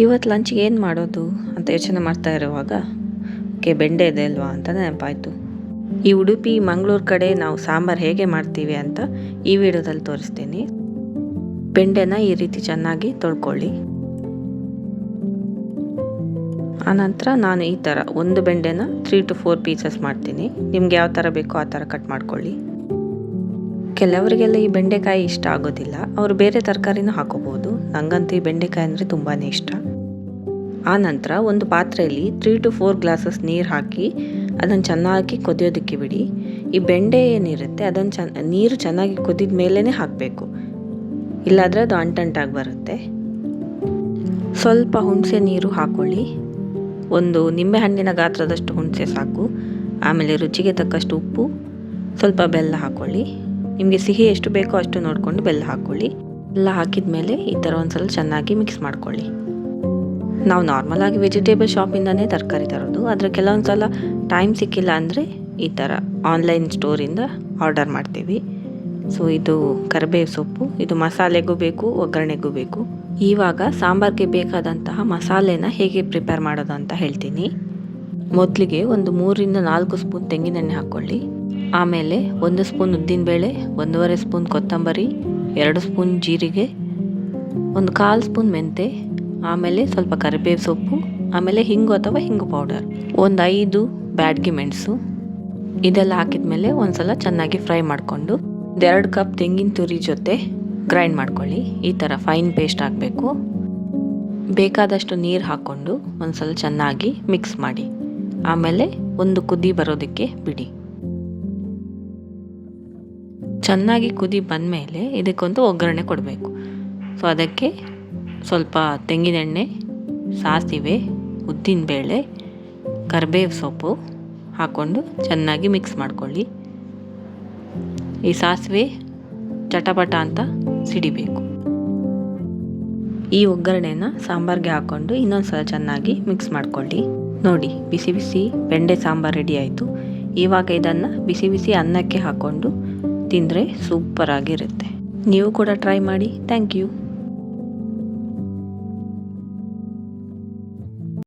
ಇವತ್ತು ಲಂಚ್ಗೆ ಏನು ಮಾಡೋದು ಅಂತ ಯೋಚನೆ ಮಾಡ್ತಾ ಇರುವಾಗ ಬೆಂಡೆ ಇದೆ ಅಲ್ವಾ ಅಂತ ನೆನಪಾಯಿತು. ಈ ಉಡುಪಿ ಮಂಗಳೂರು ಕಡೆ ನಾವು ಸಾಂಬಾರು ಹೇಗೆ ಮಾಡ್ತೀವಿ ಅಂತ ಈ ವಿಡಿಯೋದಲ್ಲಿ ತೋರಿಸ್ತೀನಿ. ಬೆಂಡೆನ ಈ ರೀತಿ ಚೆನ್ನಾಗಿ ತೊಳ್ಕೊಳ್ಳಿ. ಆನಂತರ ನಾನು ಈ ಥರ ಒಂದು ಬೆಂಡೆನ 3 to 4 ಪೀಸಸ್ ಮಾಡ್ತೀನಿ. ನಿಮ್ಗೆ ಯಾವ ಥರ ಬೇಕೋ ಆ ಥರ ಕಟ್ ಮಾಡ್ಕೊಳ್ಳಿ. ಕೆಲವರಿಗೆಲ್ಲ ಈ ಬೆಂಡೆಕಾಯಿ ಇಷ್ಟ ಆಗೋದಿಲ್ಲ, ಅವರು ಬೇರೆ ತರಕಾರಿನೂ ಹಾಕೋಬೋದು. ನನಗಂತೂ ಈ ಬೆಂಡೆಕಾಯಿ ಅಂದರೆ ತುಂಬಾ ಇಷ್ಟ. ಆನಂತರ ಒಂದು ಪಾತ್ರೆಯಲ್ಲಿ 3 to 4 ಗ್ಲಾಸಸ್ ನೀರು ಹಾಕಿ ಅದನ್ನು ಚೆನ್ನಾಗಿ ಕೊದಿಯೋದಕ್ಕೆ ಬಿಡಿ. ಈ ಬೆಂಡೆ ಏನಿರುತ್ತೆ ಅದನ್ನು ನೀರು ಚೆನ್ನಾಗಿ ಕುದಿದ ಮೇಲೇ ಹಾಕಬೇಕು, ಇಲ್ಲಾದರೆ ಅದು ಅಂಟಂಟಾಗಿ ಬರುತ್ತೆ. ಸ್ವಲ್ಪ ಹುಣಸೆ ನೀರು ಹಾಕ್ಕೊಳ್ಳಿ. ಒಂದು ನಿಂಬೆಹಣ್ಣಿನ ಗಾತ್ರದಷ್ಟು ಹುಣಸೆ ಸಾಕು. ಆಮೇಲೆ ರುಚಿಗೆ ತಕ್ಕಷ್ಟು ಉಪ್ಪು, ಸ್ವಲ್ಪ ಬೆಲ್ಲ ಹಾಕ್ಕೊಳ್ಳಿ. ನಿಮಗೆ ಸಿಹಿ ಎಷ್ಟು ಬೇಕೋ ಅಷ್ಟು ನೋಡಿಕೊಂಡು ಬೆಲ್ಲ ಹಾಕ್ಕೊಳ್ಳಿ. ಎಲ್ಲ ಹಾಕಿದ ಮೇಲೆ ಈ ಥರ ಒಂದ್ಸಲ ಚೆನ್ನಾಗಿ ಮಿಕ್ಸ್ ಮಾಡ್ಕೊಳ್ಳಿ. ನಾವು ನಾರ್ಮಲಾಗಿ ವೆಜಿಟೇಬಲ್ ಶಾಪಿಂದನೇ ತರಕಾರಿ ತರೋದು, ಆದರೆ ಕೆಲವೊಂದು ಸಲ ಟೈಮ್ ಸಿಕ್ಕಿಲ್ಲ ಅಂದರೆ ಈ ಥರ ಆನ್ಲೈನ್ ಸ್ಟೋರಿಂದ ಆರ್ಡರ್ ಮಾಡ್ತೀವಿ. ಸೊ ಇದು ಕರಿಬೇವು ಸೊಪ್ಪು, ಇದು ಮಸಾಲೆಗೂ ಬೇಕು, ಒಗ್ಗರಣೆಗೂ ಬೇಕು. ಇವಾಗ ಸಾಂಬಾರಿಗೆ ಬೇಕಾದಂತಹ ಮಸಾಲೆನ ಹೇಗೆ ಪ್ರಿಪೇರ್ ಮಾಡೋದು ಅಂತ ಹೇಳ್ತೀನಿ. ಮೊದಲಿಗೆ ಒಂದು 3 to 4 ಸ್ಪೂನ್ ತೆಂಗಿನೆಣ್ಣೆ ಹಾಕ್ಕೊಳ್ಳಿ. ಆಮೇಲೆ 1 ಸ್ಪೂನ್ ಉದ್ದಿನಬೇಳೆ, 1.5 ಸ್ಪೂನ್ ಕೊತ್ತಂಬರಿ, 2 ಸ್ಪೂನ್ ಜೀರಿಗೆ, 1/4 ಸ್ಪೂನ್ ಮೆಂತೆ, ಆಮೇಲೆ ಸ್ವಲ್ಪ ಕರಿಬೇವು ಸೊಪ್ಪು, ಆಮೇಲೆ ಹಿಂಗು ಅಥವಾ ಹಿಂಗು ಪೌಡರ್, ಒಂದು 5 ಬ್ಯಾಡಗಿ ಮೆಣಸು. ಇದೆಲ್ಲ ಹಾಕಿದ ಮೇಲೆ ಒಂದ್ಸಲ ಚೆನ್ನಾಗಿ ಫ್ರೈ ಮಾಡಿಕೊಂಡು 2 ಕಪ್ ತೆಂಗಿನ ತುರಿ ಜೊತೆ ಗ್ರೈಂಡ್ ಮಾಡ್ಕೊಳ್ಳಿ. ಈ ಥರ ಫೈನ್ ಪೇಸ್ಟ್ ಹಾಕಬೇಕು. ಬೇಕಾದಷ್ಟು ನೀರು ಹಾಕ್ಕೊಂಡು ಒಂದ್ಸಲ ಚೆನ್ನಾಗಿ ಮಿಕ್ಸ್ ಮಾಡಿ. ಆಮೇಲೆ ಒಂದು ಕುದಿ ಬರೋದಕ್ಕೆ ಬಿಡಿ. ಚೆನ್ನಾಗಿ ಕುದಿ ಬಂದಮೇಲೆ ಇದಕ್ಕೊಂದು ಒಗ್ಗರಣೆ ಕೊಡಬೇಕು. ಸೊ ಅದಕ್ಕೆ ಸ್ವಲ್ಪ ತೆಂಗಿನೆಣ್ಣೆ, ಸಾಸಿವೆ, ಉದ್ದಿನಬೇಳೆ, ಕರಿಬೇವು ಸೊಪ್ಪು ಹಾಕ್ಕೊಂಡು ಚೆನ್ನಾಗಿ ಮಿಕ್ಸ್ ಮಾಡ್ಕೊಳ್ಳಿ. ಈ ಸಾಸಿವೆ ಚಟಪಟ ಅಂತ ಸಿಡಿಬೇಕು. ಈ ಒಗ್ಗರಣೆನ ಸಾಂಬಾರಿಗೆ ಹಾಕ್ಕೊಂಡು ಇನ್ನೊಂದು ಸಲ ಚೆನ್ನಾಗಿ ಮಿಕ್ಸ್ ಮಾಡ್ಕೊಳ್ಳಿ. ನೋಡಿ, ಬಿಸಿ ಬಿಸಿ ಬೆಂಡೆ ಸಾಂಬಾರು ರೆಡಿ ಆಯಿತು. ಇವಾಗ ಇದನ್ನು ಬಿಸಿ ಬಿಸಿ ಅನ್ನಕ್ಕೆ ಹಾಕ್ಕೊಂಡು ತಿಂದರೆ ಸೂಪರಾಗಿರುತ್ತೆ. ನೀವು ಕೂಡ ಟ್ರೈ ಮಾಡಿ. Thank you.